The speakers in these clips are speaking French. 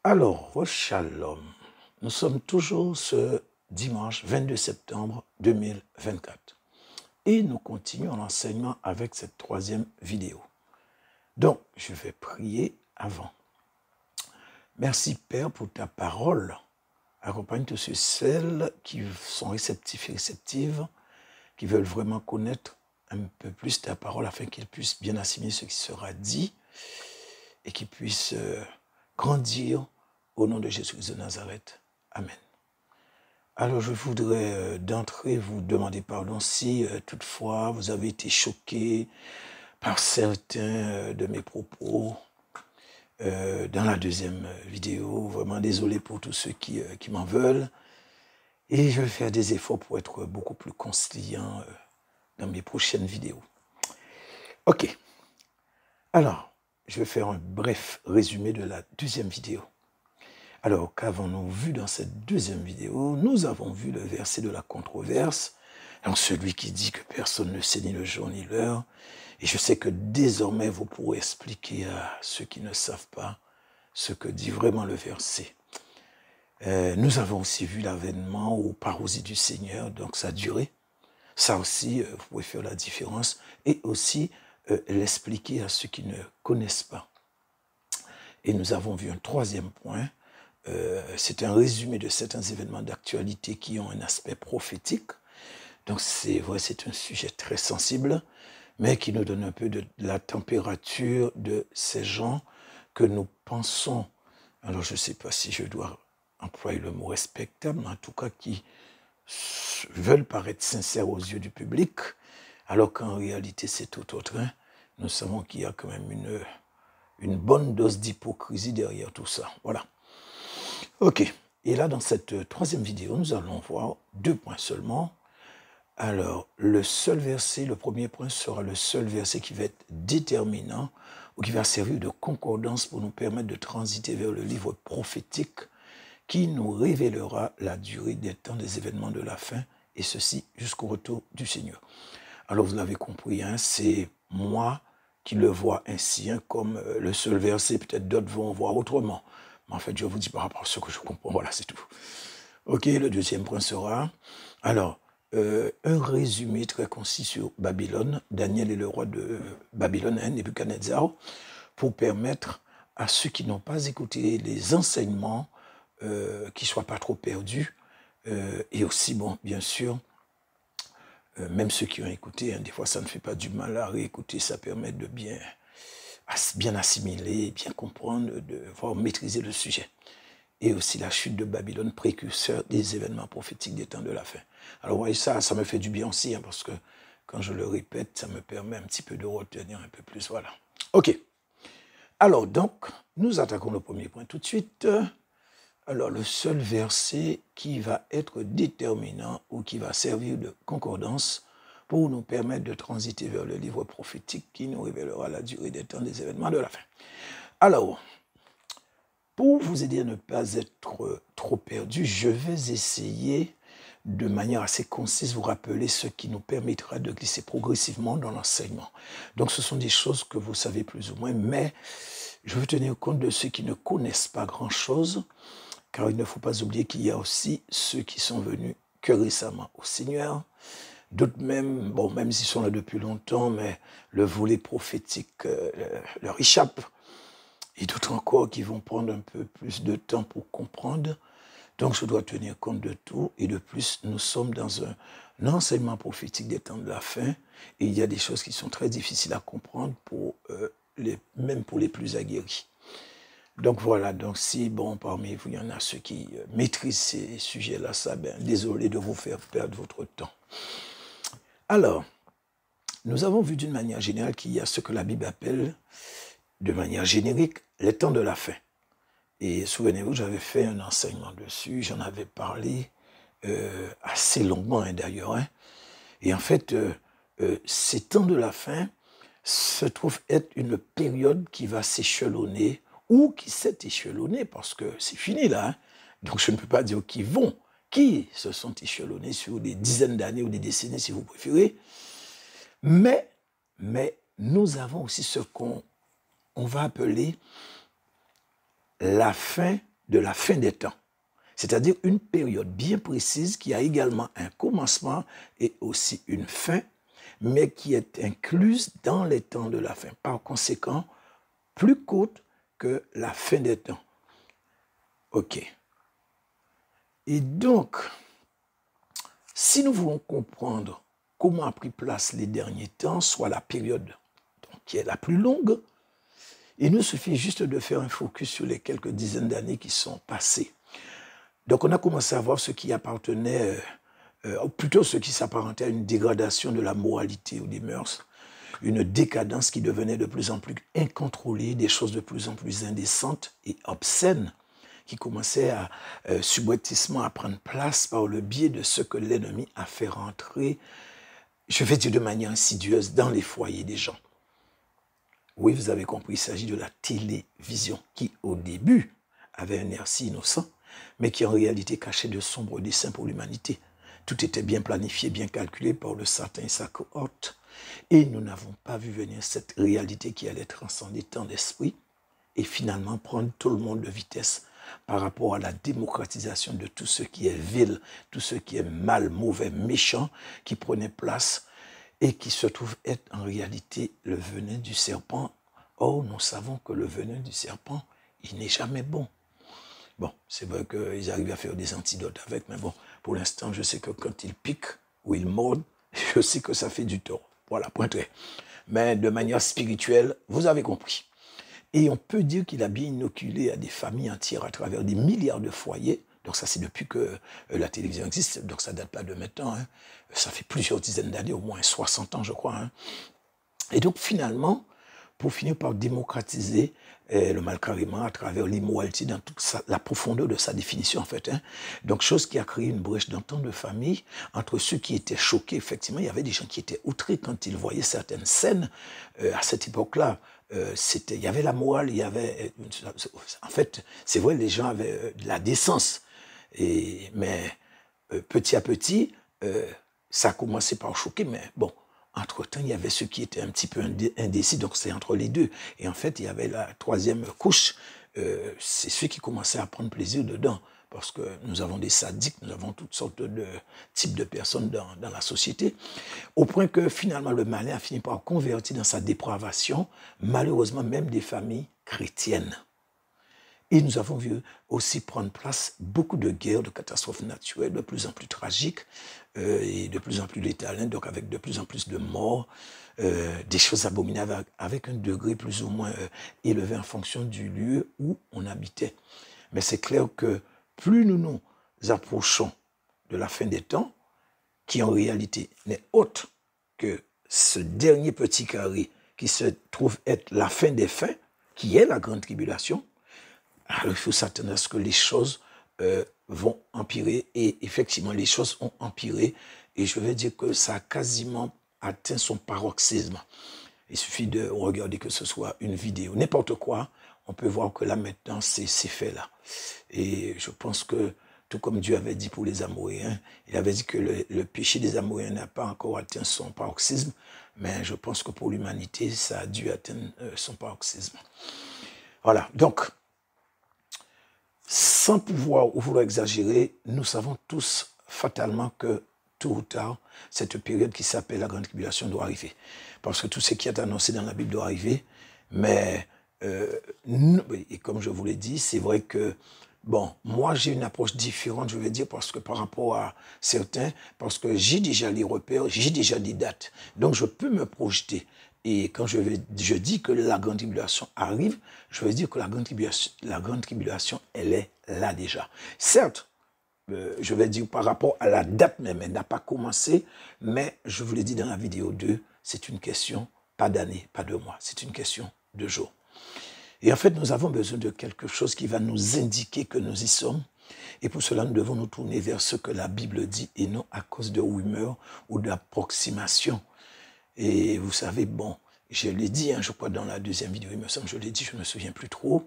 Alors, shalom. Nous sommes toujours ce dimanche 22 septembre 2024 et nous continuons l'enseignement avec cette troisième vidéo. Donc, je vais prier avant. Merci Père pour ta parole. Accompagne tous ceux et celles qui sont réceptifs et réceptives, qui veulent vraiment connaître un peu plus ta parole afin qu'ils puissent bien assimiler ce qui sera dit et qu'ils puissent grandir au nom de Jésus-Christ de Nazareth. Amen. Alors, je voudrais d'entrée vous demander pardon si toutefois vous avez été choqué par certains de mes propos dans la deuxième vidéo. Vraiment désolé pour tous ceux qui m'en veulent. Et je vais faire des efforts pour être beaucoup plus conciliant dans mes prochaines vidéos. Ok. Alors, je vais faire un bref résumé de la deuxième vidéo. Alors, qu'avons-nous vu dans cette deuxième vidéo? Nous avons vu le verset de la controverse, donc celui qui dit que personne ne sait ni le jour ni l'heure. Et je sais que désormais, vous pourrez expliquer à ceux qui ne savent pas ce que dit vraiment le verset. Nous avons aussi vu l'avènement aux parousies du Seigneur, donc sa durée. Ça aussi, vous pouvez faire la différence. Et aussi l'expliquer à ceux qui ne connaissent pas. Et nous avons vu un troisième point. C'est un résumé de certains événements d'actualité qui ont un aspect prophétique. Donc c'est vrai, c'est un sujet très sensible, mais qui nous donne un peu de la température de ces gens que nous pensons. Alors je ne sais pas si je dois employer le mot respectable, mais en tout cas qui veulent paraître sincères aux yeux du public, alors qu'en réalité c'est tout autre. Nous savons qu'il y a quand même une bonne dose d'hypocrisie derrière tout ça. Voilà. Ok, et là dans cette troisième vidéo, nous allons voir deux points seulement. Alors, le seul verset, le premier point sera le seul verset qui va être déterminant ou qui va servir de concordance pour nous permettre de transiter vers le livre prophétique qui nous révélera la durée des temps des événements de la fin et ceci jusqu'au retour du Seigneur. Alors, vous l'avez compris, c'est moi qui le vois ainsi, comme le seul verset, peut-être d'autres vont voir autrement. Mais en fait, je vous dis par rapport à ce que je comprends. Voilà, c'est tout. Ok, le deuxième point sera, alors, un résumé très concis sur Babylone. Daniel est le roi de Babylone, Nebuchadnezzar, pour permettre à ceux qui n'ont pas écouté les enseignements qu'ils ne soient pas trop perdus. Et aussi, bon, bien sûr, même ceux qui ont écouté, des fois ça ne fait pas du mal à réécouter, ça permet de bien assimiler, bien comprendre, de voir maîtriser le sujet. Et aussi la chute de Babylone, précurseur des événements prophétiques des temps de la fin. Alors, vous voyez, ça me fait du bien aussi, parce que quand je le répète, ça me permet un petit peu de retenir un peu plus. Voilà. OK. Alors, donc, nous attaquons le premier point tout de suite. Alors, le seul verset qui va être déterminant ou qui va servir de concordance pour nous permettre de transiter vers le livre prophétique qui nous révélera la durée des temps des événements de la fin. Alors, pour vous aider à ne pas être trop perdu, je vais essayer de manière assez concise vous rappeler ce qui nous permettra de glisser progressivement dans l'enseignement. Donc ce sont des choses que vous savez plus ou moins, mais je veux tenir compte de ceux qui ne connaissent pas grand-chose, car il ne faut pas oublier qu'il y a aussi ceux qui sont venus que récemment au Seigneur. D'autres même, bon, même s'ils sont là depuis longtemps, mais le volet prophétique leur échappe. Et d'autres encore qui vont prendre un peu plus de temps pour comprendre. Donc, je dois tenir compte de tout. Et de plus, nous sommes dans un enseignement prophétique des temps de la fin. Et il y a des choses qui sont très difficiles à comprendre, même pour les plus aguerris. Donc, voilà. Donc, si, bon, parmi vous, il y en a ceux qui maîtrisent ces sujets-là, désolé de vous faire perdre votre temps. Alors, nous avons vu d'une manière générale qu'il y a ce que la Bible appelle, de manière générique, les temps de la fin. Et souvenez-vous, j'avais fait un enseignement dessus, j'en avais parlé assez longuement d'ailleurs. Et en fait, ces temps de la fin se trouvent être une période qui va s'échelonner ou qui s'est échelonnée parce que c'est fini là. Donc je ne peux pas dire qui se sont échelonnés sur des dizaines d'années ou des décennies si vous préférez. Mais nous avons aussi ce qu'on va appeler la fin de la fin des temps. C'est-à-dire une période bien précise qui a également un commencement et aussi une fin, mais qui est incluse dans les temps de la fin. Par conséquent, plus courte que la fin des temps. OK. Et donc, si nous voulons comprendre comment a pris place les derniers temps, soit la période donc, qui est la plus longue, il nous suffit juste de faire un focus sur les quelques dizaines d'années qui sont passées. Donc on a commencé à voir ce qui appartenait, ou plutôt ce qui s'apparentait à une dégradation de la moralité ou des mœurs, une décadence qui devenait de plus en plus incontrôlée, des choses de plus en plus indécentes et obscènes, qui commençaient à subrepticement à prendre place par le biais de ce que l'ennemi a fait rentrer, je vais dire de manière insidieuse, dans les foyers des gens. Oui, vous avez compris, il s'agit de la télévision qui, au début, avait un air si innocent, mais qui en réalité cachait de sombres desseins pour l'humanité. Tout était bien planifié, bien calculé par le Satan et sa cohorte. Et nous n'avons pas vu venir cette réalité qui allait transcender tant d'esprit et finalement prendre tout le monde de vitesse par rapport à la démocratisation de tout ce qui est vil, tout ce qui est mal, mauvais, méchant, qui prenait place et qui se trouve être en réalité le venin du serpent. Or, nous savons que le venin du serpent, il n'est jamais bon. Bon, c'est vrai qu'ils arrivent à faire des antidotes avec, mais bon, pour l'instant, je sais que quand ils piquent ou ils mordent, je sais que ça fait du tort. Voilà, point très. Mais de manière spirituelle, vous avez compris. Et on peut dire qu'il a bien inoculé à des familles entières à travers des milliards de foyers. Donc ça, c'est depuis que la télévision existe. Donc ça ne date pas de maintenant. Hein. Ça fait plusieurs dizaines d'années, au moins 60 ans, je crois. Hein. Et donc finalement, pour finir par démocratiser le mal carrément à travers l'immoralité dans toute la profondeur de sa définition en fait. Hein. Donc chose qui a créé une brèche dans tant de familles, entre ceux qui étaient choqués, effectivement, il y avait des gens qui étaient outrés quand ils voyaient certaines scènes. À cette époque-là, il y avait la morale, il y avait... en fait, c'est vrai, les gens avaient de la décence. Mais petit à petit, ça a commencé par choquer, mais bon, entre-temps, il y avait ceux qui étaient un petit peu indécis, donc c'est entre les deux. Et en fait, il y avait la troisième couche, c'est ceux qui commençaient à prendre plaisir dedans, parce que nous avons des sadiques, nous avons toutes sortes de types de personnes dans la société, au point que finalement le malin a fini par convertir dans sa dépravation, malheureusement même des familles chrétiennes. Et nous avons vu aussi prendre place beaucoup de guerres, de catastrophes naturelles, de plus en plus tragiques et de plus en plus létales, hein, donc avec de plus en plus de morts, des choses abominables avec un degré plus ou moins élevé en fonction du lieu où on habitait. Mais c'est clair que plus nous nous approchons de la fin des temps, qui en réalité n'est autre que ce dernier petit carré qui se trouve être la fin des fins, qui est la grande tribulation, alors il faut s'attendre à ce que les choses vont empirer. Et effectivement, les choses ont empiré. Et je vais dire que ça a quasiment atteint son paroxysme. Il suffit de regarder que ce soit une vidéo, n'importe quoi. On peut voir que là maintenant, c'est fait là. Et je pense que, tout comme Dieu avait dit pour les Amoréens, il avait dit que le péché des Amoréens n'a pas encore atteint son paroxysme. Mais je pense que pour l'humanité, ça a dû atteindre son paroxysme. Voilà, donc... Sans pouvoir ou vouloir exagérer, nous savons tous fatalement que tôt ou tard, cette période qui s'appelle la Grande Tribulation doit arriver. Parce que tout ce qui est annoncé dans la Bible doit arriver. Mais, et comme je vous l'ai dit, c'est vrai que, bon, moi j'ai une approche différente, je vais dire, parce que par rapport à certains, parce que j'ai déjà les repères, j'ai déjà des dates. Donc je peux me projeter. Et quand je dis que la Grande Tribulation arrive, je veux dire que la Grande Tribulation, elle est là déjà. Certes, je vais dire par rapport à la date même, elle n'a pas commencé, mais je vous l'ai dit dans la vidéo 2, c'est une question, pas d'année, pas de mois, c'est une question de jours. Et en fait, nous avons besoin de quelque chose qui va nous indiquer que nous y sommes. Et pour cela, nous devons nous tourner vers ce que la Bible dit et non à cause de rumeurs ou d'approximations. Et vous savez, bon, je l'ai dit, hein, je crois dans la deuxième vidéo, il me semble, je l'ai dit, je ne me souviens plus trop.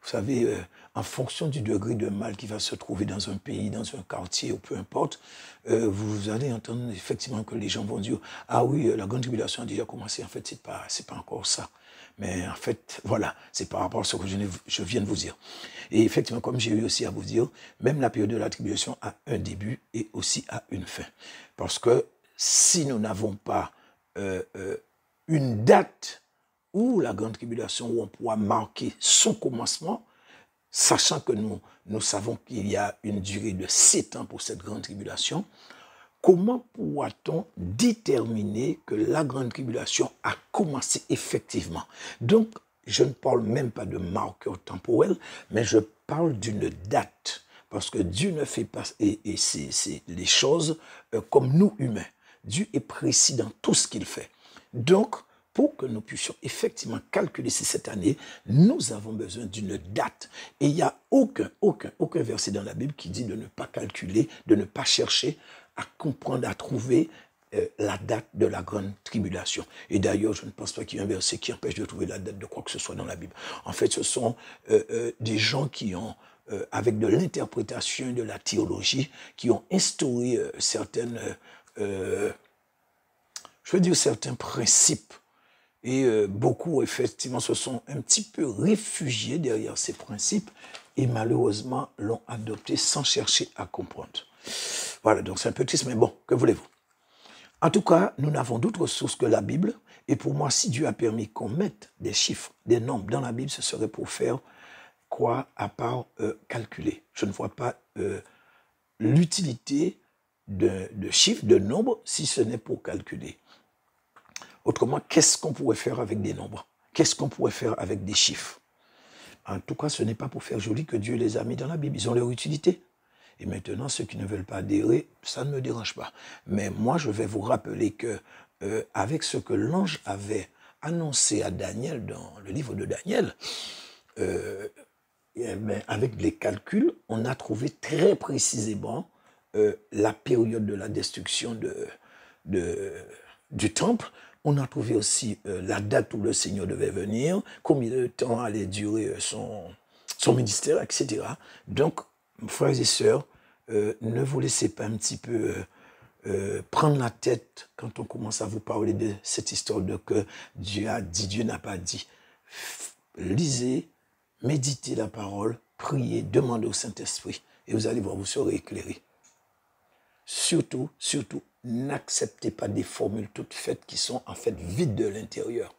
Vous savez, en fonction du degré de mal qui va se trouver dans un pays, dans un quartier, ou peu importe, vous allez entendre effectivement que les gens vont dire « Ah oui, la grande tribulation a déjà commencé. » En fait, c'est pas encore ça. Mais en fait, voilà, c'est par rapport à ce que je viens de vous dire. Et effectivement, comme j'ai eu aussi à vous dire, même la période de la tribulation a un début et aussi a une fin. Parce que si nous n'avons pas une date où la grande tribulation, où on pourra marquer son commencement, sachant que nous savons qu'il y a une durée de 7 ans pour cette grande tribulation, comment pourra-t-on déterminer que la grande tribulation a commencé effectivement? Donc, je ne parle même pas de marqueur temporel, mais je parle d'une date. Parce que Dieu ne fait pas c'est les choses comme nous humains. Dieu est précis dans tout ce qu'il fait. Donc, pour que nous puissions effectivement calculer si cette année, nous avons besoin d'une date. Et il n'y a aucun verset dans la Bible qui dit de ne pas calculer, de ne pas chercher à comprendre, à trouver la date de la grande tribulation. Et d'ailleurs, je ne pense pas qu'il y ait un verset qui empêche de trouver la date de quoi que ce soit dans la Bible. En fait, ce sont des gens qui ont, avec de l'interprétation de la théologie, qui ont instauré certaines, certains principes. Et beaucoup, effectivement, se sont un petit peu réfugiés derrière ces principes et malheureusement l'ont adopté sans chercher à comprendre. Voilà, donc c'est un peu triste, mais bon, que voulez-vous? En tout cas, nous n'avons d'autre source que la Bible. Et pour moi, si Dieu a permis qu'on mette des chiffres, des nombres dans la Bible, ce serait pour faire quoi à part calculer. Je ne vois pas l'utilité de chiffres, de nombres, si ce n'est pour calculer. Autrement, qu'est-ce qu'on pourrait faire avec des nombres? Qu'est-ce qu'on pourrait faire avec des chiffres? En tout cas, ce n'est pas pour faire joli que Dieu les a mis dans la Bible. Ils ont leur utilité. Et maintenant, ceux qui ne veulent pas adhérer, ça ne me dérange pas. Mais moi, je vais vous rappeler que avec ce que l'ange avait annoncé à Daniel dans le livre de Daniel, avec les calculs, on a trouvé très précisément la période de la destruction du temple. On a trouvé aussi la date où le Seigneur devait venir, combien de temps allait durer son ministère, etc. Donc, frères et sœurs, ne vous laissez pas un petit peu prendre la tête quand on commence à vous parler de cette histoire de que Dieu a dit, Dieu n'a pas dit. Lisez, méditez la parole, priez, demandez au Saint-Esprit et vous allez voir, vous serez éclairés. Surtout, n'acceptez pas des formules toutes faites qui sont en fait vides de l'intérieur.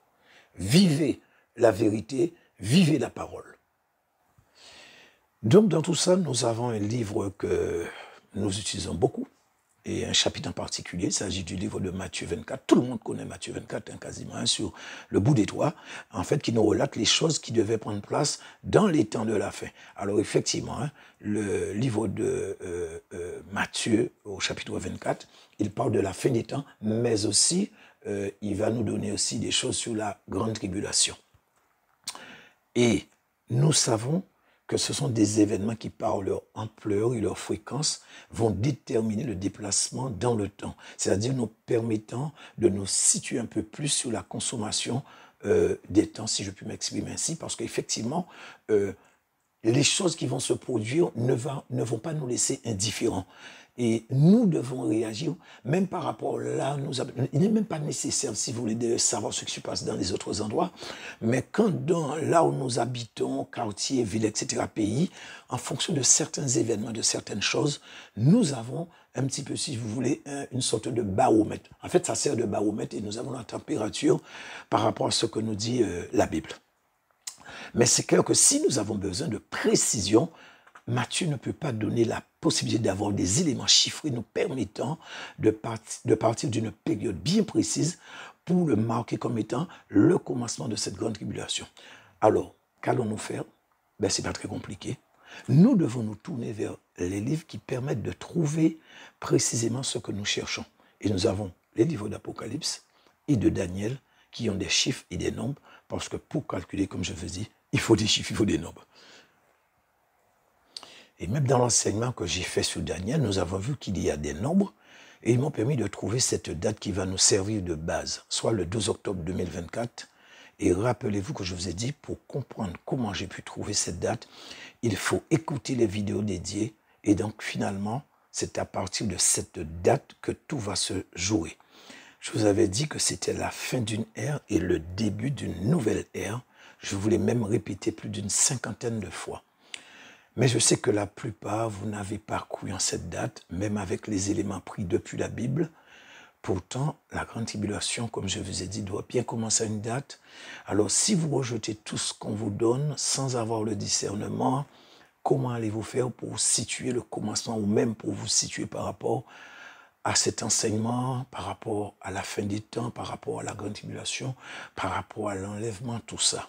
Vivez la vérité, vivez la parole. Donc, dans tout ça, nous avons un livre que nous utilisons beaucoup, et un chapitre en particulier, il s'agit du livre de Matthieu 24. Tout le monde connaît Matthieu 24, quasiment, sur le bout des doigts, en fait, qui nous relate les choses qui devaient prendre place dans les temps de la fin. Alors, effectivement, le livre de Matthieu, au chapitre 24, il parle de la fin des temps, mais aussi, il va nous donner aussi des choses sur la grande tribulation. Et nous savons que ce sont des événements qui, par leur ampleur et leur fréquence, vont déterminer le déplacement dans le temps. C'est-à-dire nous permettant de nous situer un peu plus sur la consommation des temps, si je puis m'exprimer ainsi, parce qu'effectivement, les choses qui vont se produire ne vont pas nous laisser indifférents. Et nous devons réagir, même par rapport là, il n'est même pas nécessaire, si vous voulez, de savoir ce qui se passe dans les autres endroits, mais quand là où nous habitons, quartier, ville, etc., pays, en fonction de certains événements, de certaines choses, nous avons un petit peu, si vous voulez, une sorte de baromètre. En fait, ça sert de baromètre et nous avons la température par rapport à ce que nous dit la Bible. Mais c'est clair que si nous avons besoin de précision, Matthieu ne peut pas donner la possibilité d'avoir des éléments chiffrés nous permettant de partir d'une période bien précise pour le marquer comme étant le commencement de cette grande tribulation. Alors, qu'allons-nous faire? Ben, ce n'est pas très compliqué. Nous devons nous tourner vers les livres qui permettent de trouver précisément ce que nous cherchons. Et nous avons les livres d'Apocalypse et de Daniel qui ont des chiffres et des nombres, parce que pour calculer, comme je vous dis, il faut des chiffres, il faut des nombres. Et même dans l'enseignement que j'ai fait sur Daniel, nous avons vu qu'il y a des nombres et ils m'ont permis de trouver cette date qui va nous servir de base, soit le 12 octobre 2024 Et rappelez-vous que je vous ai dit, pour comprendre comment j'ai pu trouver cette date, il faut écouter les vidéos dédiées. Et donc, finalement, c'est à partir de cette date que tout va se jouer. Je vous avais dit que c'était la fin d'une ère et le début d'une nouvelle ère. Je vous l'ai même répété plus d'une 50aine de fois. Mais je sais que la plupart, vous n'avez pas cru en cette date, même avec les éléments pris depuis la Bible. Pourtant, la grande tribulation, comme je vous ai dit, doit bien commencer à une date. Alors, si vous rejetez tout ce qu'on vous donne sans avoir le discernement, comment allez-vous faire pour situer le commencement ou même pour vous situer par rapport à cet enseignement, par rapport à la fin des temps, par rapport à la grande tribulation, par rapport à l'enlèvement, tout ça?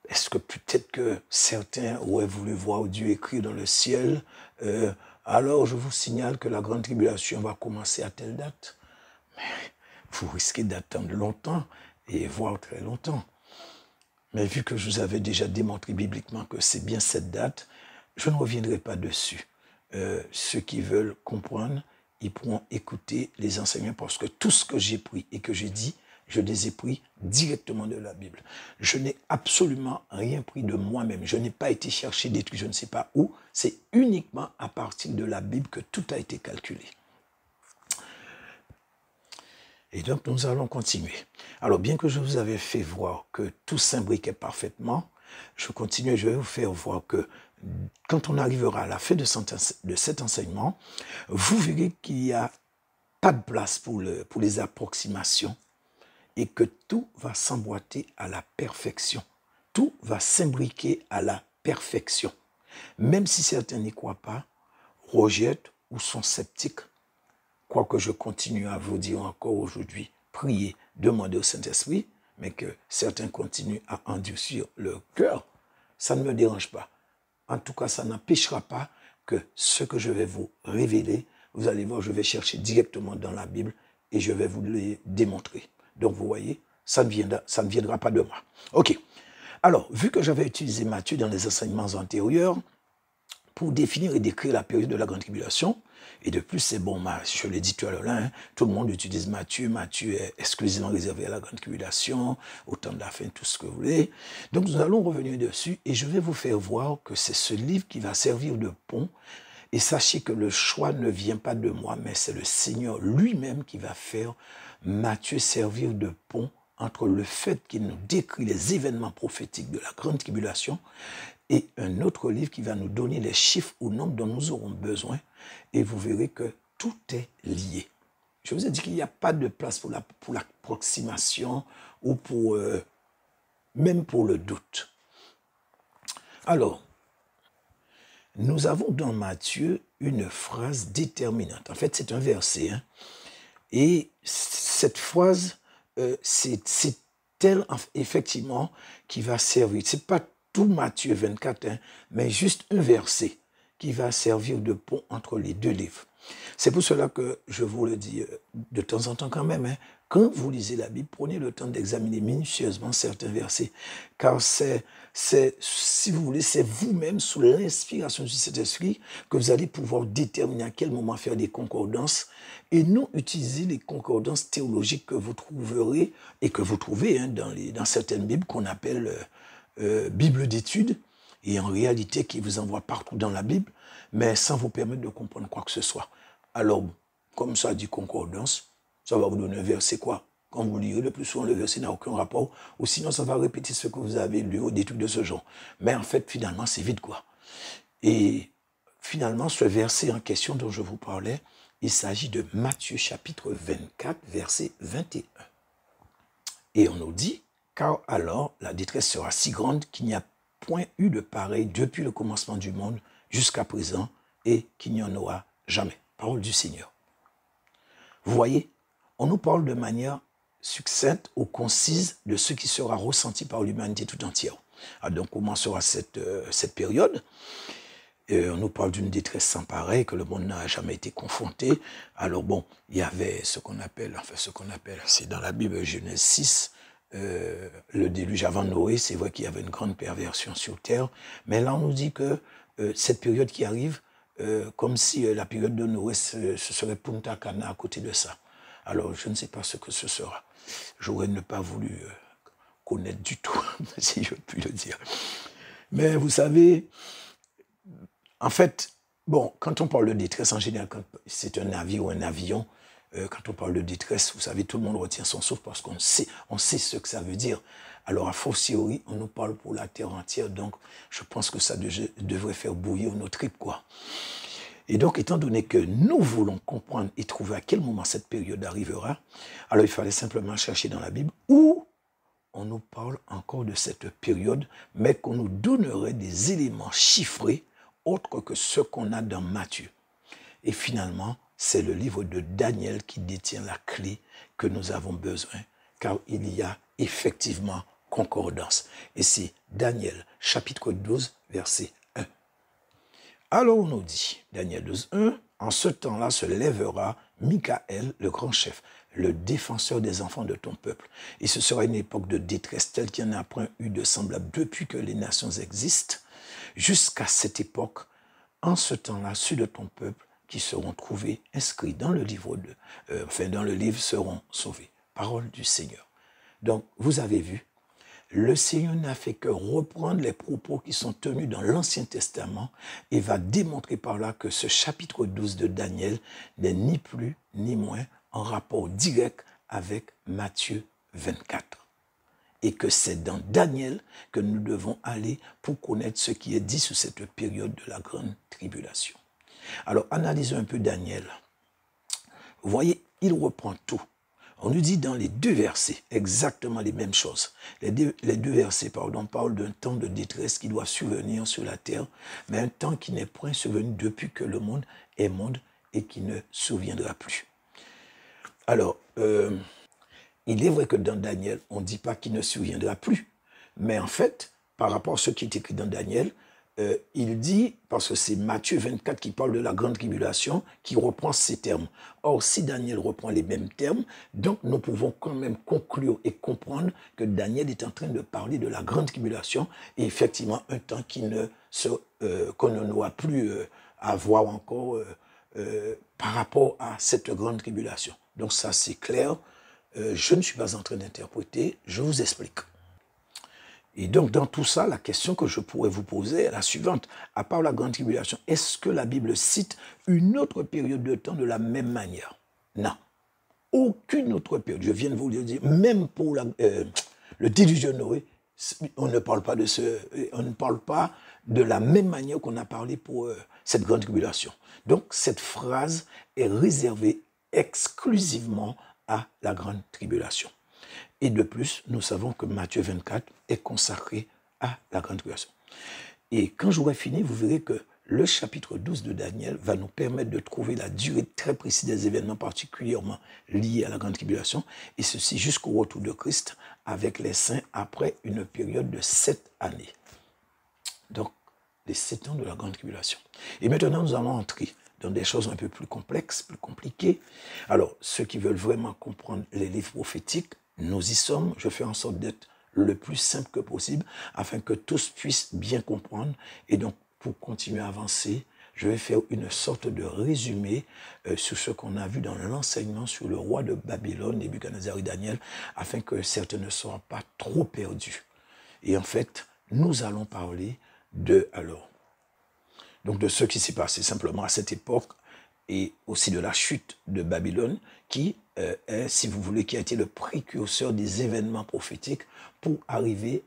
Est-ce que peut-être que certains auraient voulu voir Dieu écrit dans le ciel, alors je vous signale que la grande tribulation va commencer à telle date? Vous risquez d'attendre longtemps et voire très longtemps. Mais vu que je vous avais déjà démontré bibliquement que c'est bien cette date, je ne reviendrai pas dessus. Ceux qui veulent comprendre, ils pourront écouter les enseignements parce que tout ce que j'ai pris et que j'ai dit, je les ai pris directement de la Bible. Je n'ai absolument rien pris de moi-même. Je n'ai pas été chercher des trucs, je ne sais pas où. C'est uniquement à partir de la Bible que tout a été calculé. Et donc, nous allons continuer. Alors, bien que je vous avais fait voir que tout s'imbriquait parfaitement, je continue et je vais vous faire voir que quand on arrivera à la fin de cet enseignement, vous verrez qu'il n'y a pas de place pour les approximations et que tout va s'emboîter à la perfection. Tout va s'imbriquer à la perfection. Même si certains n'y croient pas, rejettent ou sont sceptiques, quoique je continue à vous dire encore aujourd'hui, priez, demandez au Saint-Esprit, mais que certains continuent à endurcir leur cœur, ça ne me dérange pas. En tout cas, ça n'empêchera pas que ce que je vais vous révéler, vous allez voir, je vais chercher directement dans la Bible et je vais vous les démontrer. Donc, vous voyez, ça ne viendra pas de moi. OK. Alors, vu que j'avais utilisé Matthieu dans les enseignements antérieurs, pour définir et décrire la période de la grande tribulation, et de plus, c'est bon, je l'ai dit tout à l'heure là, tout le monde utilise Matthieu. Matthieu est exclusivement réservé à la grande tribulation, au temps de la fin, tout ce que vous voulez. Donc, nous allons revenir dessus et je vais vous faire voir que c'est ce livre qui va servir de pont. Et sachez que le choix ne vient pas de moi, mais c'est le Seigneur lui-même qui va faire Matthieu servir de pont entre le fait qu'il nous décrit les événements prophétiques de la grande tribulation et un autre livre qui va nous donner les chiffres ou nombres dont nous aurons besoin. Et vous verrez que tout est lié. Je vous ai dit qu'il n'y a pas de place pour l'approximation ou même pour le doute. Alors, nous avons dans Matthieu une phrase déterminante. En fait, c'est un verset. Et cette phrase, c'est elle, effectivement, qui va servir. Ce n'est pas tout Matthieu 24, mais juste un verset qui va servir de pont entre les deux livres. C'est pour cela que je vous le dis de temps en temps quand même, quand vous lisez la Bible, prenez le temps d'examiner minutieusement certains versets, car si vous voulez, c'est vous-même, sous l'inspiration du Saint-Esprit, que vous allez pouvoir déterminer à quel moment faire des concordances, et non utiliser les concordances théologiques que vous trouverez, et que vous trouvez dans certaines Bibles qu'on appelle Bible d'études, et en réalité qui vous envoie partout dans la Bible, mais sans vous permettre de comprendre quoi que ce soit. Alors, comme ça dit concordance, ça va vous donner un verset quoi? Quand vous lirez, le plus souvent, le verset n'a aucun rapport, ou sinon ça va répéter ce que vous avez lu ou des trucs de ce genre. Mais en fait, finalement, c'est vide quoi. Et finalement, ce verset en question dont je vous parlais, il s'agit de Matthieu chapitre 24, verset 21. Et on nous dit, car alors la détresse sera si grande qu'il n'y a point eu de pareil depuis le commencement du monde jusqu'à présent et qu'il n'y en aura jamais. Parole du Seigneur. Vous voyez, on nous parle de manière succincte ou concise de ce qui sera ressenti par l'humanité tout entière. Alors donc, comment sera cette période? On nous parle d'une détresse sans pareil, que le monde n'a jamais été confronté. Alors bon, il y avait ce qu'on appelle, c'est dans la Bible Genèse 6, le déluge avant Noé, c'est vrai qu'il y avait une grande perversion sur terre, mais là on nous dit que cette période qui arrive, comme si la période de Noé, ce serait Punta Cana à côté de ça. Alors je ne sais pas ce que ce sera. J'aurais ne pas voulu connaître du tout, si je puis le dire. Mais vous savez, en fait, bon, quand on parle de détresse, en général, quand c'est un navire ou un avion, quand on parle de détresse, vous savez, tout le monde retient son souffle parce qu'on sait ce que ça veut dire. Alors, a fortiori, on nous parle pour la terre entière, donc je pense que ça devrait faire bouillir nos tripes, quoi. Et donc, étant donné que nous voulons comprendre et trouver à quel moment cette période arrivera, alors il fallait simplement chercher dans la Bible où on nous parle encore de cette période, mais qu'on nous donnerait des éléments chiffrés autres que ceux qu'on a dans Matthieu. Et finalement, c'est le livre de Daniel qui détient la clé que nous avons besoin, car il y a effectivement concordance. Et c'est Daniel, chapitre 12, verset 1. Alors on nous dit, Daniel 12, 1, en ce temps-là se lèvera Michaël, le grand chef, le défenseur des enfants de ton peuple. Et ce sera une époque de détresse telle qu'il n'y en a point eu de semblable depuis que les nations existent. Jusqu'à cette époque, en ce temps-là, ceux de ton peuple qui seront trouvés inscrits dans le livre dans le livre seront sauvés. Parole du Seigneur. Donc, vous avez vu, le Seigneur n'a fait que reprendre les propos qui sont tenus dans l'Ancien Testament et va démontrer par là que ce chapitre 12 de Daniel n'est ni plus ni moins en rapport direct avec Matthieu 24. Et que c'est dans Daniel que nous devons aller pour connaître ce qui est dit sur cette période de la grande tribulation. Alors, analysons un peu Daniel. Vous voyez, il reprend tout. On nous dit dans les deux versets exactement les mêmes choses. Les deux versets parlent d'un temps de détresse qui doit survenir sur la terre, mais un temps qui n'est point survenu depuis que le monde est monde et qui ne surviendra plus. Alors, il est vrai que dans Daniel, on ne dit pas qu'il ne surviendra plus. Mais en fait, par rapport à ce qui est écrit dans Daniel, il dit, parce que c'est Matthieu 24 qui parle de la grande tribulation, qui reprend ces termes. Or, si Daniel reprend les mêmes termes, donc nous pouvons quand même conclure et comprendre que Daniel est en train de parler de la grande tribulation et effectivement un temps qu'on ne doit plus avoir encore par rapport à cette grande tribulation. Donc ça, c'est clair. Je ne suis pas en train d'interpréter, je vous explique. Et donc, dans tout ça, la question que je pourrais vous poser est la suivante. À part la grande tribulation, est-ce que la Bible cite une autre période de temps de la même manière? Non. Aucune autre période. Je viens de vous le dire, même pour le déluge de Noé, on ne parle pas de la même manière qu'on a parlé pour cette grande tribulation. Donc, cette phrase est réservée exclusivement à la grande tribulation. Et de plus, nous savons que Matthieu 24 est consacré à la grande tribulation. Et quand j'aurai fini, vous verrez que le chapitre 12 de Daniel va nous permettre de trouver la durée très précise des événements particulièrement liés à la grande tribulation, et ceci jusqu'au retour de Christ avec les saints après une période de 7 années. Donc, les 7 ans de la grande tribulation. Et maintenant, nous allons entrer dans des choses un peu plus complexes, plus compliquées. Alors, ceux qui veulent vraiment comprendre les livres prophétiques, nous y sommes. Je fais en sorte d'être le plus simple que possible afin que tous puissent bien comprendre. Et donc, pour continuer à avancer, je vais faire une sorte de résumé sur ce qu'on a vu dans l'enseignement sur le roi de Babylone, Nebuchadnezzar et Daniel, afin que certains ne soient pas trop perdus. Et en fait, nous allons parler de ce qui s'est passé simplement à cette époque et aussi de la chute de Babylone qui est, si vous voulez, qui a été le précurseur des événements prophétiques pour arriver,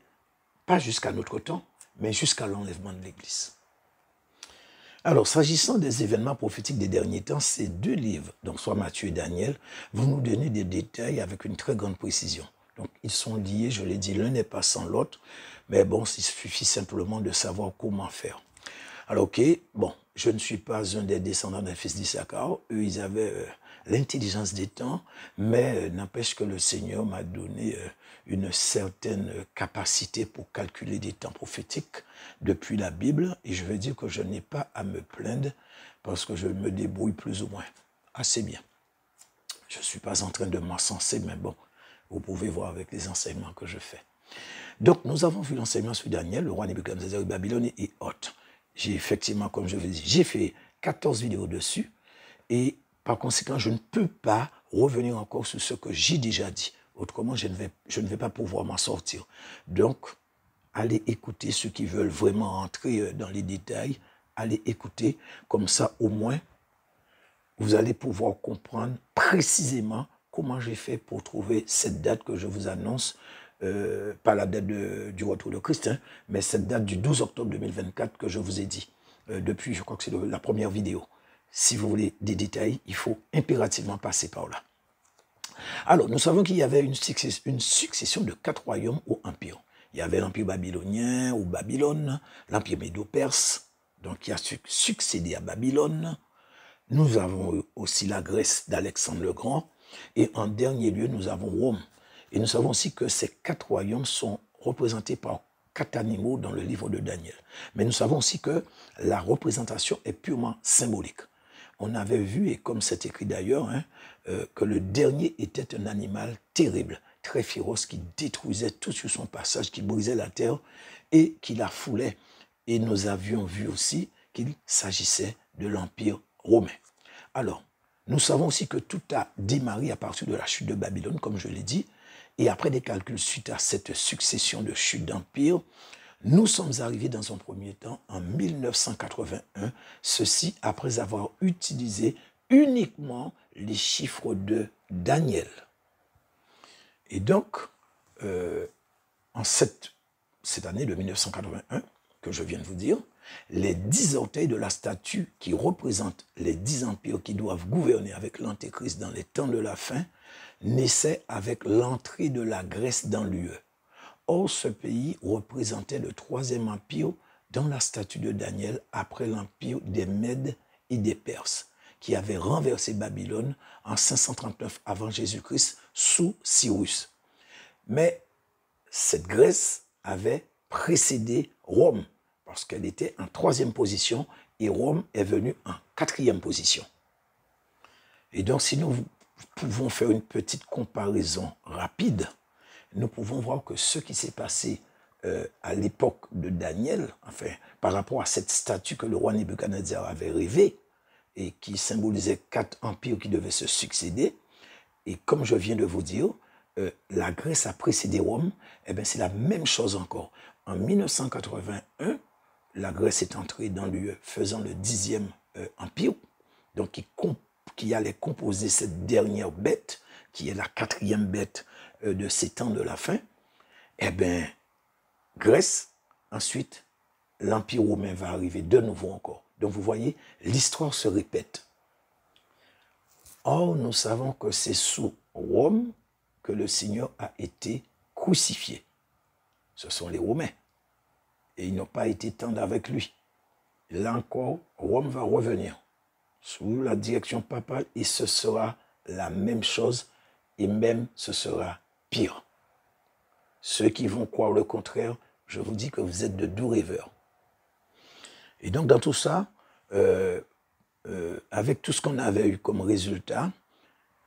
pas jusqu'à notre temps, mais jusqu'à l'enlèvement de l'Église. Alors, s'agissant des événements prophétiques des derniers temps, ces deux livres, donc soit Matthieu et Daniel, vont nous donner des détails avec une très grande précision. Donc, ils sont liés, je l'ai dit, l'un n'est pas sans l'autre, mais bon, il suffit simplement de savoir comment faire. Alors, ok, bon, je ne suis pas un des descendants des fils d'Issachar. Eux, ils avaient l'intelligence des temps, mais n'empêche que le Seigneur m'a donné une certaine capacité pour calculer des temps prophétiques depuis la Bible. Et je veux dire que je n'ai pas à me plaindre parce que je me débrouille plus ou moins assez bien. Je ne suis pas en train de m'encenser, mais bon, vous pouvez voir avec les enseignements que je fais. Donc, nous avons vu l'enseignement sur Daniel, le roi Nebuchadnezzar de Babylone et autres. J'ai effectivement, comme je vous dis, j'ai fait 14 vidéos dessus et par conséquent, je ne peux pas revenir encore sur ce que j'ai déjà dit. Autrement, je ne vais pas pouvoir m'en sortir. Donc, allez écouter ceux qui veulent vraiment entrer dans les détails. Allez écouter, comme ça au moins, vous allez pouvoir comprendre précisément comment j'ai fait pour trouver cette date que je vous annonce, pas la date du retour de Christ, hein, mais cette date du 12 octobre 2024 que je vous ai dit, depuis, je crois que c'est la première vidéo. Si vous voulez des détails, il faut impérativement passer par là. Alors, nous savons qu'il y avait une succession de 4 royaumes ou empires. Il y avait l'empire babylonien ou Babylone, l'empire médo-perse, donc qui a succédé à Babylone. Nous avons aussi la Grèce d'Alexandre le Grand. Et en dernier lieu, nous avons Rome. Et nous savons aussi que ces 4 royaumes sont représentés par 4 animaux dans le livre de Daniel. Mais nous savons aussi que la représentation est purement symbolique. On avait vu, et comme c'est écrit d'ailleurs, hein, que le dernier était un animal terrible, très féroce, qui détruisait tout sur son passage, qui brisait la terre et qui la foulait. Et nous avions vu aussi qu'il s'agissait de l'Empire romain. Alors, nous savons aussi que tout a démarré à partir de la chute de Babylone, comme je l'ai dit, et après des calculs suite à cette succession de chutes d'empires, nous sommes arrivés dans un premier temps en 1981, ceci après avoir utilisé uniquement les chiffres de Daniel. Et donc, en cette année de 1981, que je viens de vous dire, les 10 orteils de la statue qui représentent les 10 empires qui doivent gouverner avec l'Antéchrist dans les temps de la fin, naissaient avec l'entrée de la Grèce dans l'UE. Or, ce pays représentait le 3e empire dans la statue de Daniel après l'empire des Mèdes et des Perses, qui avait renversé Babylone en 539 avant Jésus-Christ sous Cyrus. Mais cette Grèce avait précédé Rome, parce qu'elle était en 3e position, et Rome est venue en 4e position. Et donc, si nous pouvons faire une petite comparaison rapide, nous pouvons voir que ce qui s'est passé à l'époque de Daniel, enfin, par rapport à cette statue que le roi Nebuchadnezzar avait rêvée, et qui symbolisait 4 empires qui devaient se succéder, et comme je viens de vous dire, la Grèce a précédé Rome, et bien c'est la même chose encore. En 1981, la Grèce est entrée dans l'UE, faisant le 10e empire, donc qui allait composer cette dernière bête, qui est la 4e bête de ces temps de la fin. Eh bien, Grèce, ensuite, l'Empire romain va arriver de nouveau encore. Donc vous voyez, l'histoire se répète. Or, nous savons que c'est sous Rome que le Seigneur a été crucifié. Ce sont les Romains. Et ils n'ont pas été tendres avec lui. Là encore, Rome va revenir sous la direction papale et ce sera la même chose et même ce sera pire. Ceux qui vont croire le contraire, je vous dis que vous êtes de doux rêveurs. Et donc dans tout ça, avec tout ce qu'on avait eu comme résultat,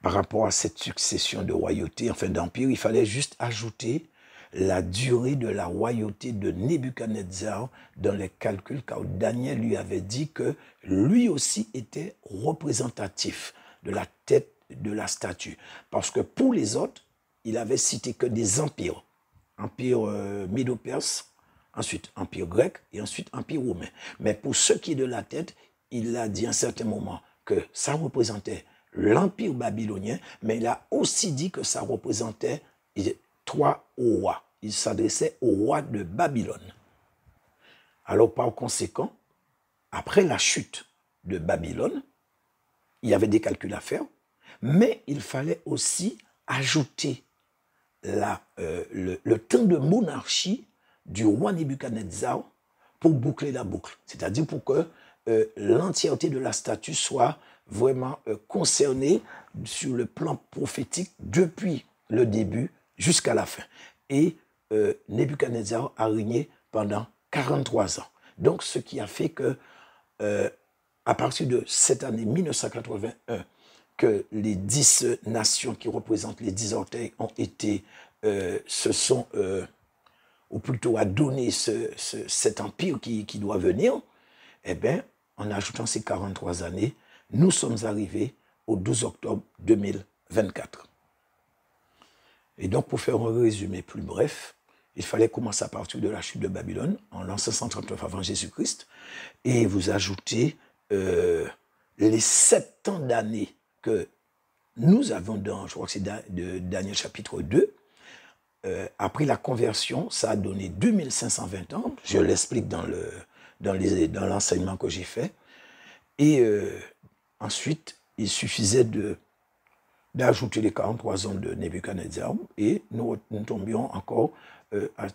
par rapport à cette succession de royautés, enfin d'empires, il fallait juste ajouter la durée de la royauté de Nebuchadnezzar dans les calculs, car Daniel lui avait dit que lui aussi était représentatif de la tête de la statue. Parce que pour les autres, il avait cité que des empires. Empire médo-perse, ensuite empire grec et ensuite empire romain. Mais pour ce qui est de la tête, il a dit à un certain moment que ça représentait l'empire babylonien, mais il a aussi dit que ça représentait 3 rois. Il s'adressait au roi de Babylone. Alors par conséquent, après la chute de Babylone, il y avait des calculs à faire, mais il fallait aussi ajouter le temps de monarchie du roi Nebuchadnezzar pour boucler la boucle. C'est-à-dire pour que l'entièreté de la statue soit vraiment concernée sur le plan prophétique depuis le début jusqu'à la fin. Et Nebuchadnezzar a régné pendant 43 ans. Donc ce qui a fait que à partir de cette année 1981, que les 10 nations qui représentent les 10 orteils ont été, ou plutôt a donné cet empire qui doit venir, eh bien, en ajoutant ces 43 années, nous sommes arrivés au 12 octobre 2024. Et donc, pour faire un résumé plus bref, il fallait commencer à partir de la chute de Babylone, en l'an 539 avant Jésus-Christ, et vous ajoutez les 7 ans d'années que nous avons dans, je crois que c'est de Daniel chapitre 2, après la conversion, ça a donné 2520 ans, je l'explique dans l'enseignement que j'ai fait, et ensuite, il suffisait d'ajouter les 43 ans de Nebuchadnezzar et nous tombions encore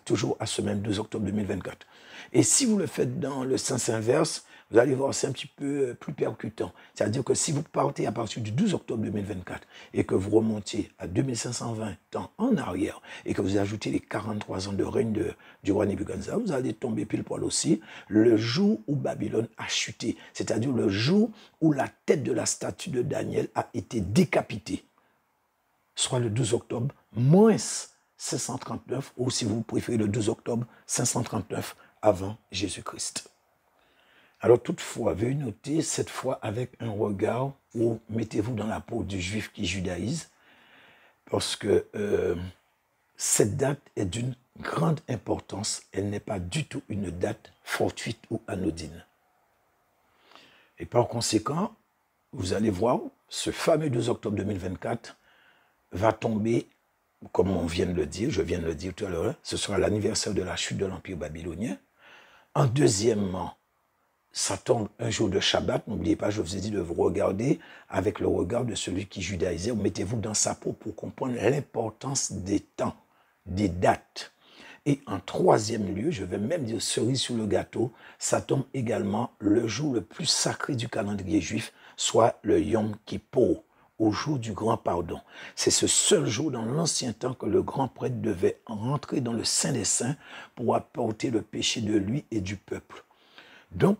toujours à ce même 12 octobre 2024. Et si vous le faites dans le sens inverse, vous allez voir, c'est un petit peu plus percutant. C'est-à-dire que si vous partez à partir du 12 octobre 2024 et que vous remontiez à 2520 ans en arrière et que vous ajoutez les 43 ans de règne du roi Nebuchadnezzar, vous allez tomber pile poil aussi le jour où Babylone a chuté, c'est-à-dire le jour où la tête de la statue de Daniel a été décapitée, soit le 12 octobre, moins 539, ou si vous préférez le 12 octobre 539 avant Jésus-Christ. Alors toutefois, veuillez noter cette fois avec un regard où mettez-vous dans la peau du juif qui judaïse, parce que cette date est d'une grande importance, elle n'est pas du tout une date fortuite ou anodine. Et par conséquent, vous allez voir, ce fameux 12 octobre 2024 va tomber, comme on vient de le dire, je viens de le dire tout à l'heure, ce sera l'anniversaire de la chute de l'Empire babylonien. En deuxièmement, ça tombe un jour de Shabbat. N'oubliez pas, je vous ai dit de vous regarder avec le regard de celui qui judaïsait. Mettez-vous dans sa peau pour comprendre l'importance des temps, des dates. Et en troisième lieu, je vais même dire cerise sur le gâteau, ça tombe également le jour le plus sacré du calendrier juif, soit le Yom Kippour, au jour du grand pardon. C'est ce seul jour dans l'ancien temps que le grand prêtre devait rentrer dans le Saint des Saints pour apporter le péché de lui et du peuple. Donc,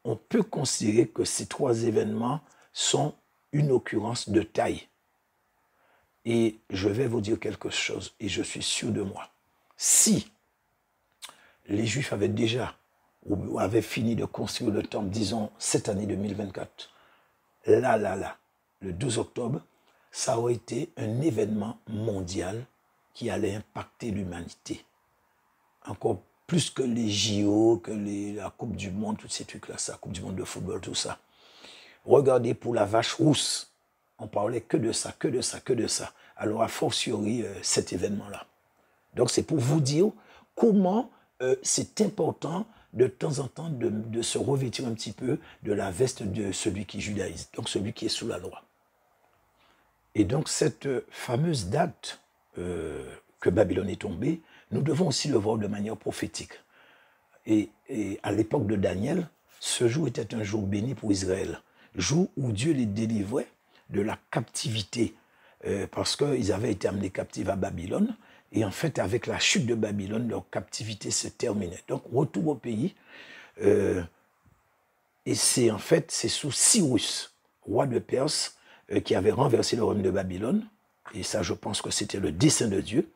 on peut considérer que ces 3 événements sont une occurrence de taille. Et je vais vous dire quelque chose, et je suis sûr de moi. Si les Juifs avaient déjà, ou avaient fini de construire le temple, disons, cette année 2024, le 12 octobre, ça aurait été un événement mondial qui allait impacter l'humanité. Encore plus que les JO, que la Coupe du Monde, tous ces trucs-là, la Coupe du Monde de football, tout ça. Regardez pour la vache rousse, on parlait que de ça, que de ça, que de ça. Alors, a fortiori, cet événement-là. Donc, c'est pour vous dire comment c'est important de temps en temps de se revêtir un petit peu de la veste de celui qui judaïse, donc celui qui est sous la loi. Et donc, cette fameuse date que Babylone est tombée, nous devons aussi le voir de manière prophétique. Et à l'époque de Daniel, ce jour était un jour béni pour Israël. Jour où Dieu les délivrait de la captivité, parce qu'ils avaient été amenés captifs à Babylone. Et en fait, avec la chute de Babylone, leur captivité se terminait. Donc, retour au pays. Et c'est sous Cyrus, roi de Perse, qui avait renversé le royaume de Babylone. Et ça, je pense que c'était le dessein de Dieu.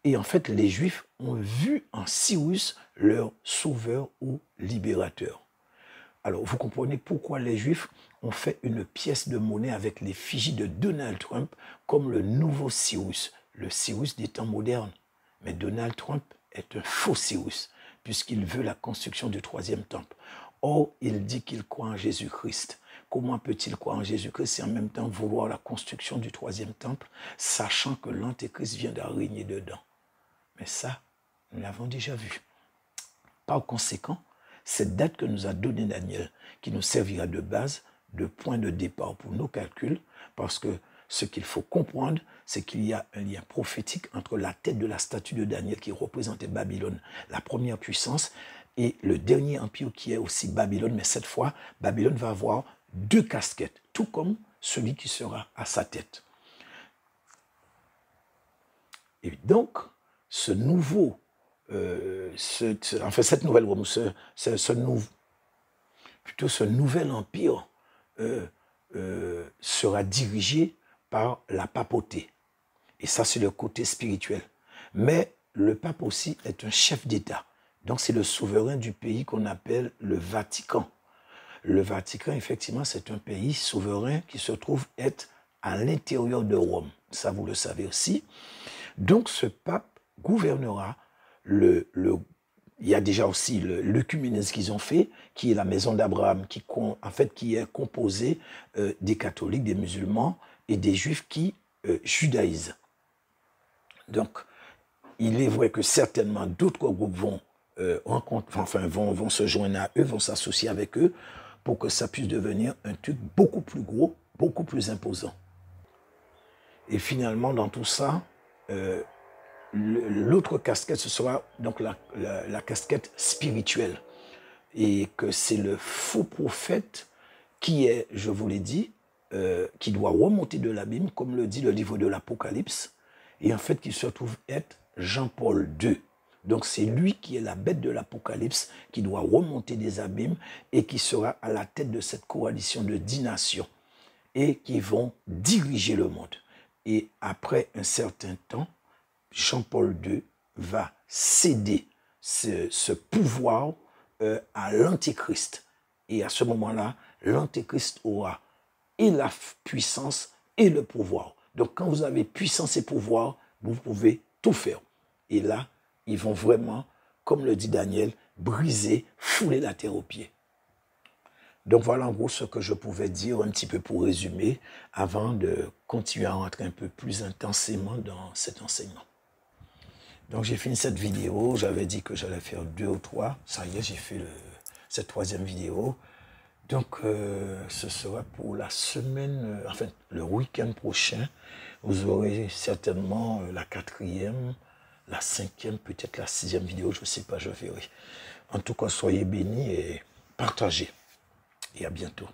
Et en fait, les Juifs ont vu en Cyrus leur sauveur ou libérateur. Alors, vous comprenez pourquoi les Juifs ont fait une pièce de monnaie avec l'effigie de Donald Trump comme le nouveau Cyrus, le Cyrus des temps modernes. Mais Donald Trump est un faux Cyrus, puisqu'il veut la construction du 3e temple. Or, il dit qu'il croit en Jésus-Christ. Comment peut-il croire en Jésus-Christ et en même temps vouloir la construction du 3e temple, sachant que l'Antéchrist vient de régner dedans? Mais ça, nous l'avons déjà vu. Par conséquent, cette date que nous a donnée Daniel, qui nous servira de base, de point de départ pour nos calculs, parce que ce qu'il faut comprendre, c'est qu'il y a un lien prophétique entre la tête de la statue de Daniel qui représentait Babylone, la première puissance, et le dernier empire qui est aussi Babylone, mais cette fois, Babylone va avoir 2 casquettes, tout comme celui qui sera à sa tête. Et donc, ce nouveau, cette nouvelle, ce nouvel empire sera dirigé par la papauté. Et ça, c'est le côté spirituel. Mais le pape aussi est un chef d'État. Donc, c'est le souverain du pays qu'on appelle le Vatican. Le Vatican, effectivement, c'est un pays souverain qui se trouve être à l'intérieur de Rome. Ça, vous le savez aussi. Donc ce pape gouvernera il y a déjà aussi l'œcuménisme qu'ils ont fait, qui est la maison d'Abraham, qui est composée des catholiques, des musulmans et des juifs qui judaïsent. Donc, il est vrai que certainement d'autres groupes vont se joindre à eux, vont s'associer avec eux pour que ça puisse devenir un truc beaucoup plus gros, beaucoup plus imposant. Et finalement, dans tout ça, l'autre casquette, ce sera donc la casquette spirituelle. Et que c'est le faux prophète qui est, je vous l'ai dit, qui doit remonter de l'abîme, comme le dit le livre de l'Apocalypse, et en fait qui se trouve être Jean-Paul II. Donc c'est lui qui est la bête de l'Apocalypse, qui doit remonter des abîmes et qui sera à la tête de cette coalition de 10 nations et qui vont diriger le monde. Et après un certain temps, Jean-Paul II va céder ce pouvoir à l'Antéchrist. Et à ce moment-là, l'Antéchrist aura et la puissance et le pouvoir. Donc quand vous avez puissance et pouvoir, vous pouvez tout faire. Et là, ils vont vraiment, comme le dit Daniel, briser, fouler la terre aux pieds. Donc voilà en gros ce que je pouvais dire un petit peu pour résumer avant de continuer à rentrer un peu plus intensément dans cet enseignement. Donc j'ai fini cette vidéo, j'avais dit que j'allais faire 2 ou 3, ça y est, j'ai fait cette 3e vidéo. Donc ce sera pour la semaine, enfin le week-end prochain, vous aurez certainement la 4e, la 5e, peut-être la 6e vidéo, je ne sais pas, je verrai. En tout cas, soyez bénis et partagez. Et à bientôt.